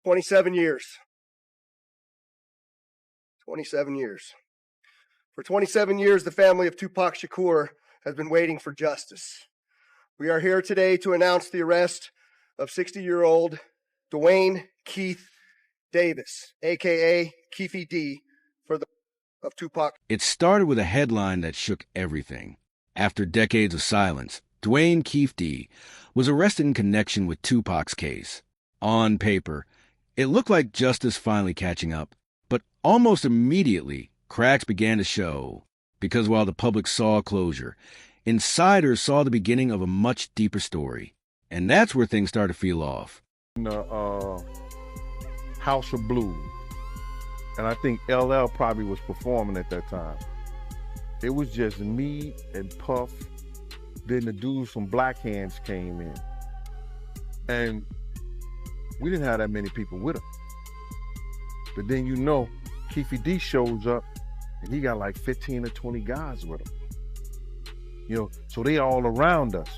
27 years. 27 years. For 27 years, the family of Tupac Shakur has been waiting for justice. We are here today to announce the arrest of 60-year-old Dwayne Keith Davis, a.k.a. Keefy D, of Tupac. It started with a headline that shook everything. After decades of silence, Dwayne Keith D was arrested in connection with Tupac's case. On paper, it looked like justice finally catching up, but almost immediately, cracks began to show, because while the public saw closure, insiders saw the beginning of a much deeper story. And that's where things started to feel off. In the House of Blues, and I think LL probably was performing at that time. It was just me and Puff. Then the dudes from Black Hands came in. And we didn't have that many people with us. But then Keefy D shows up and he got like 15 or 20 guys with him. So they all around us.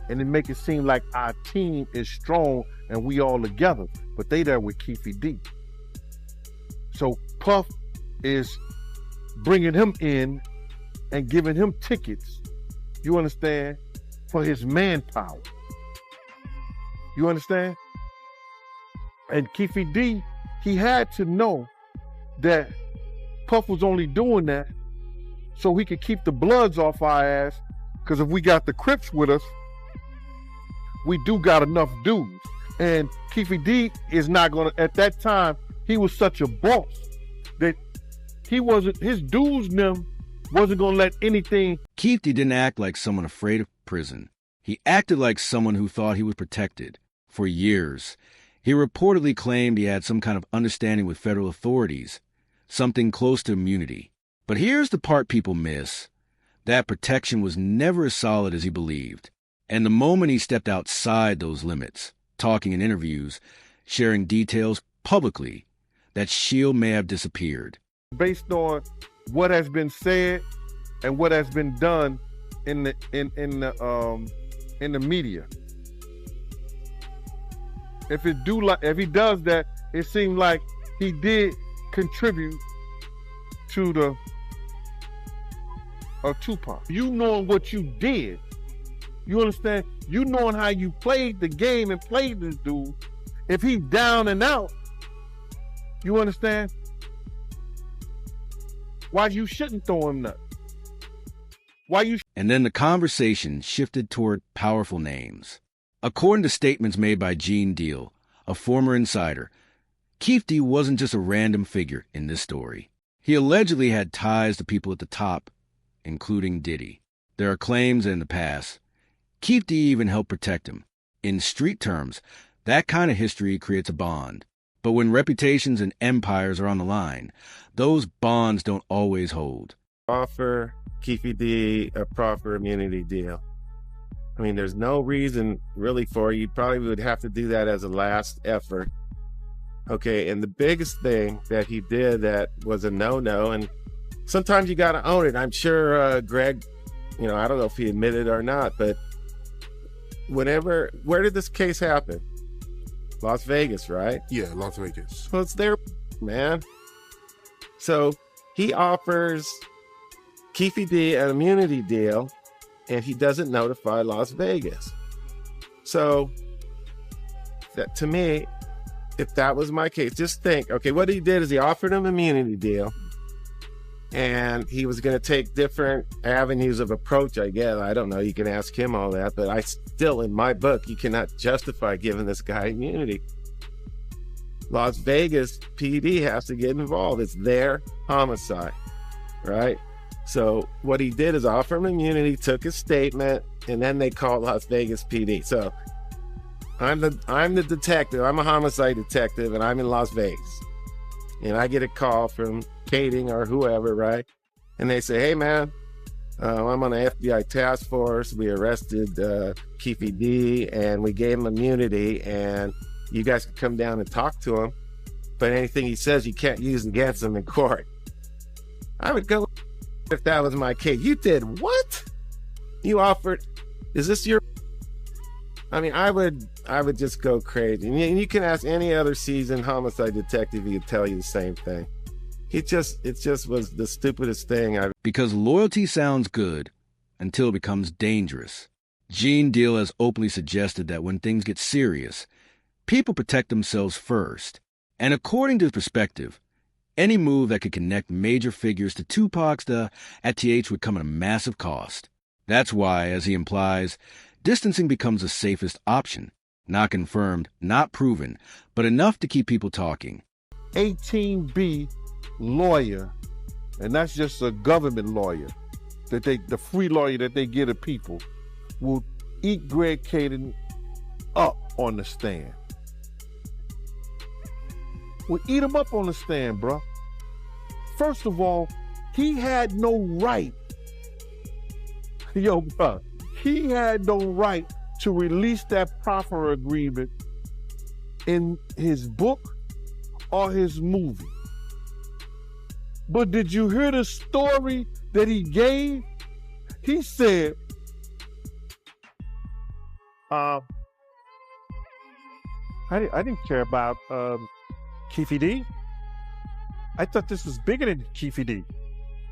And it make it seem like our team is strong and we all together. But they there with Keefy D. So Puff is bringing him in and giving him tickets, you understand, for his manpower. You understand? And Keefy D, he had to know that Puff was only doing that so he could keep the Bloods off our ass, because if we got the Crips with us, we do got enough dudes. And Keefy D is not gonna, at that time, he was such a boss that his dudes wasn't gonna let anything. Keith D didn't act like someone afraid of prison. He acted like someone who thought he was protected. For years, he reportedly claimed he had some kind of understanding with federal authorities, something close to immunity. But here's the part people miss. That protection was never as solid as he believed. And the moment he stepped outside those limits, talking in interviews, sharing details publicly, that shield may have disappeared. Based on what has been said and what has been done in the media, if he does that, it seems like he did contribute to the Tupac. You knowing what you did, you understand? You knowing how you played the game and played this dude. If he's down and out, you understand? Why you shouldn't throw him nuts? And then the conversation shifted toward powerful names. According to statements made by Gene Deal, a former insider, Keith D wasn't just a random figure in this story. He allegedly had ties to people at the top, including Diddy. There are claims in the past Keith D even helped protect him. In street terms, that kind of history creates a bond. But when reputations and empires are on the line, those bonds don't always hold. Offer Keefy D a proper immunity deal. I mean, there's no reason really for it. You probably would have to do that as a last effort. Okay, and the biggest thing that he did that was a no-no, and sometimes you got to own it. I'm sure Greg, I don't know if he admitted or not, but where did this case happen? Las Vegas, right? Yeah, Las Vegas. Well, it's there, man. So he offers Keefy D an immunity deal, and he doesn't notify Las Vegas. So that, to me, if that was my case, just think, okay, what he did is he offered him an immunity deal, and he was going to take different avenues of approach, I guess. I don't know. You can ask him all that, but I still, in my book, you cannot justify giving this guy immunity. Las Vegas PD has to get involved. It's their homicide, right? So what he did is offer him immunity, took his statement, and then they called Las Vegas PD. So I'm the detective. I'm a homicide detective, and I'm in Las Vegas. And I get a call from Kading or whoever, right? And they say, hey, man, I'm on an FBI task force. We arrested Keefy D, and we gave him immunity, and you guys can come down and talk to him. But anything he says, you can't use against him in court. I would go, if that was my case. You did what? You offered, is this your... I mean, I would I would just go crazy. And you can ask any other seasoned homicide detective, he'd tell you the same thing. It just was the stupidest thing I've. Because loyalty sounds good until it becomes dangerous. Gene Deal has openly suggested that when things get serious, people protect themselves first. And according to his perspective, any move that could connect major figures to Tupac's at TH would come at a massive cost. That's why, as he implies, distancing becomes the safest option. Not confirmed, not proven, but enough to keep people talking. 18B lawyer, and that's just a government lawyer, the free lawyer that they give to people, will eat Greg Caden up on the stand. Will eat him up on the stand, bro. First of all, he had no right. Yo, bro, he had no right to release that proffer agreement in his book or his movie. But did you hear the story that he gave? He said, I didn't care about Keefe D. I thought this was bigger than Keefe D.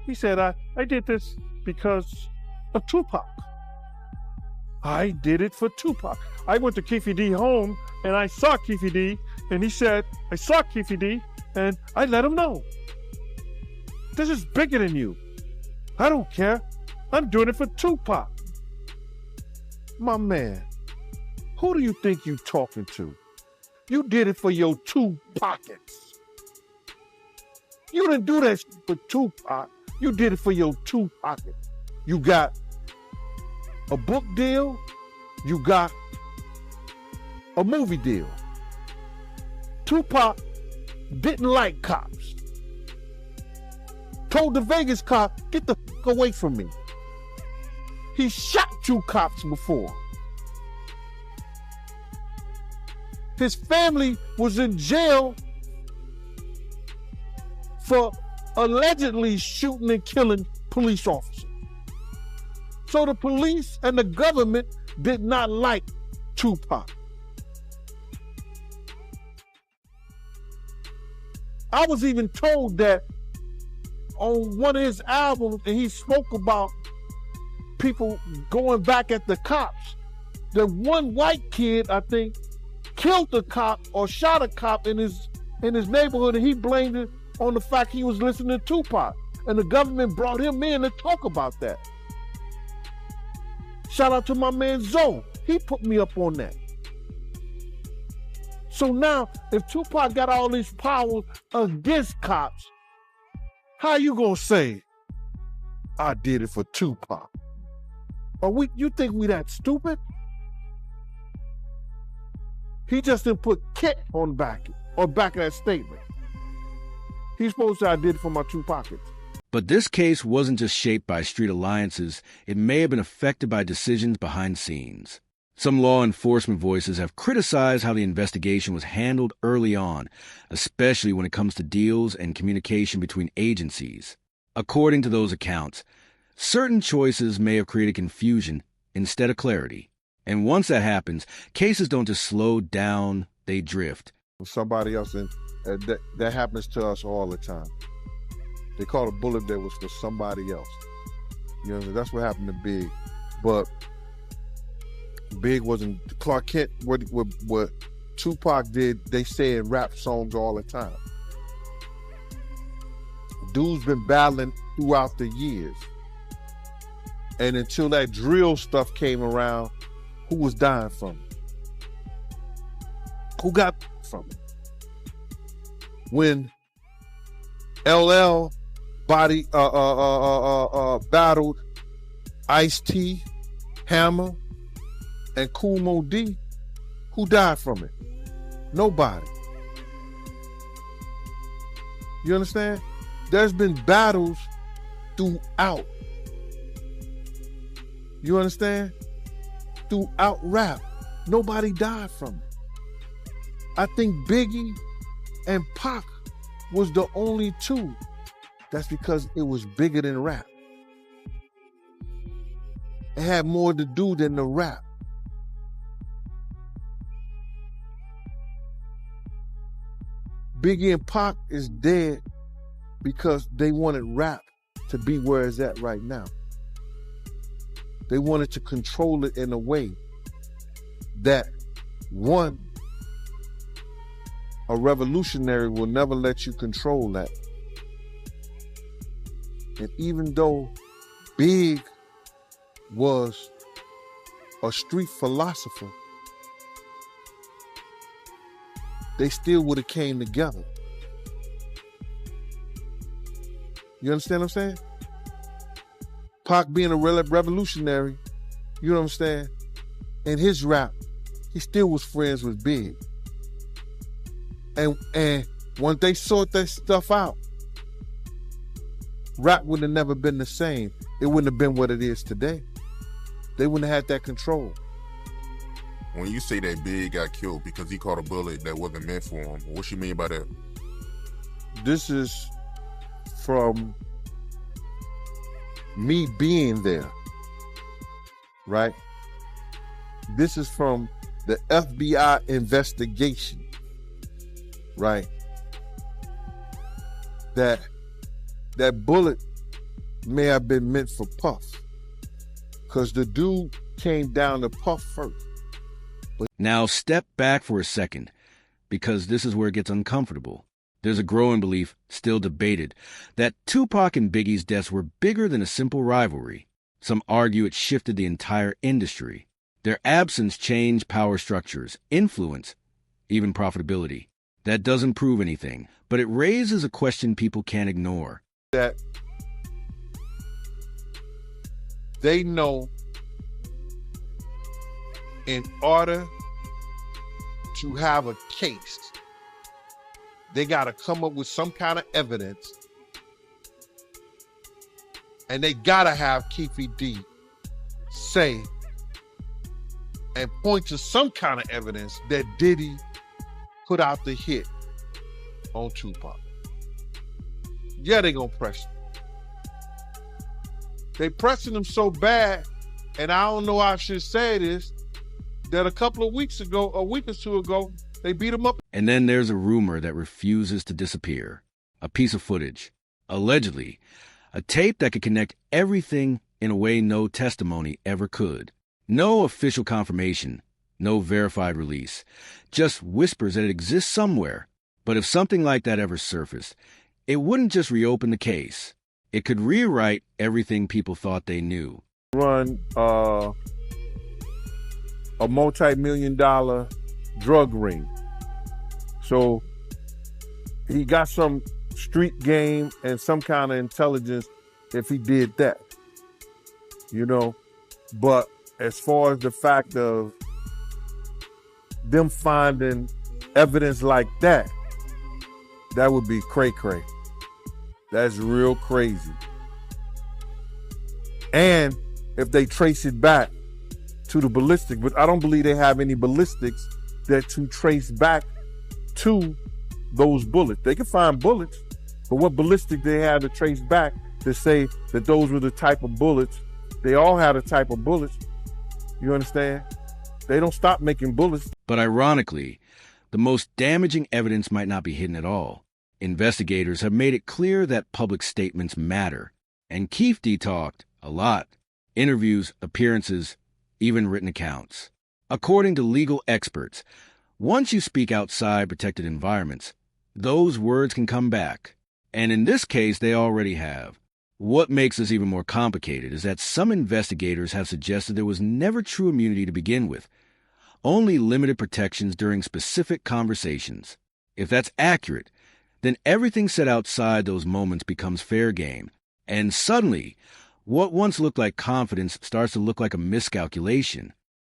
He said, I did this because of Tupac. I did it for Tupac. I went to Keefe D home and I saw Keefe D, and he said, I saw Keefe D, and I let him know. This is bigger than you. I don't care. I'm doing it for Tupac. My man, who do you think you talking to? You did it for your two pockets. You didn't do that shit for Tupac. You did it for your two pockets. You got a book deal. You got a movie deal. Tupac didn't like cops. Told the Vegas cop, get the f*** away from me. He shot 2 cops before. His family was in jail for allegedly shooting and killing police officers. So the police and the government did not like Tupac. I was even told that on one of his albums, and he spoke about people going back at the cops. The one white kid, I think, killed a cop or shot a cop in his neighborhood, and he blamed it on the fact he was listening to Tupac. And the government brought him in to talk about that. Shout out to my man Zoe. He put me up on that. So now, if Tupac got all these powers against cops, how you gonna say, I did it for Tupac? You think we that stupid? He just didn't put Kit on back of that statement. He's supposed to say, I did it for my 2 pockets. But this case wasn't just shaped by street alliances. It may have been affected by decisions behind scenes. Some law enforcement voices have criticized how the investigation was handled early on, especially when it comes to deals and communication between agencies. According to those accounts, certain choices may have created confusion instead of clarity. And once that happens, cases don't just slow down, they drift. Somebody else, and that happens to us all the time. They caught a bullet that was for somebody else. You know, that's what happened to Big. But Big wasn't Clark Kent. What Tupac did, they say in rap songs all the time. Dude's been battling throughout the years, and until that drill stuff came around, who was dying from it? Who got from it? When LL battled Ice-T, Hammer, and Kool Moe Dee, who died from it? Nobody. You understand? There's been battles throughout. You understand? Throughout rap. Nobody died from it. I think Biggie and Pac was the only 2. That's because it was bigger than rap. It had more to do than the rap. Biggie and Pac is dead because they wanted rap to be where it's at right now. They wanted to control it in a way that, one, a revolutionary will never let you control that. And even though Big was a street philosopher, they still would have came together. You understand what I'm saying? Pac being a revolutionary, you know what I'm saying? In his rap, he still was friends with Big. And once they sort that stuff out, rap would have never been the same. It wouldn't have been what it is today. They wouldn't have had that control. When you say that Big got killed because he caught a bullet that wasn't meant for him, what you mean by that? This is from me being there, right? This is from the FBI investigation, right? That bullet may have been meant for Puff, because the dude came down to Puff first. Now step back for a second, because this is where it gets uncomfortable. There's a growing belief, still debated, that Tupac and Biggie's deaths were bigger than a simple rivalry. Some argue it shifted the entire industry. Their absence changed power structures, influence, even profitability. That doesn't prove anything, but it raises a question people can't ignore. That they know in order to have a case, they got to come up with some kind of evidence, and they got to have Keefe D say and point to some kind of evidence that Diddy put out the hit on Tupac. Yeah, they gonna press him. They pressing him so bad, and I don't know how I should say this, that a couple of weeks ago, a week or two ago, they beat him up. And then there's a rumor that refuses to disappear. A piece of footage. Allegedly, a tape that could connect everything in a way no testimony ever could. No official confirmation, no verified release. Just whispers that it exists somewhere. But if something like that ever surfaced, it wouldn't just reopen the case. It could rewrite everything people thought they knew. Run a multi-million-dollar drug ring. So he got some street game and some kind of intelligence if he did that, you know. But as far as the fact of them finding evidence like that, that would be cray-cray. That's real crazy. And if they trace it back to the ballistic, but I don't believe they have any ballistics that to trace back to those bullets. They can find bullets, but what ballistic they have to trace back to say that those were the type of bullets? They all had a type of bullets. You understand? They don't stop making bullets. But ironically, the most damaging evidence might not be hidden at all. Investigators have made it clear that public statements matter. And Keefe D talked a lot. Interviews, appearances, even written accounts. According to legal experts, once you speak outside protected environments, those words can come back. And in this case, they already have. What makes this even more complicated is that some investigators have suggested there was never true immunity to begin with, only limited protections during specific conversations. If that's accurate, then everything said outside those moments becomes fair game. And suddenly, what once looked like confidence starts to look like a miscalculation.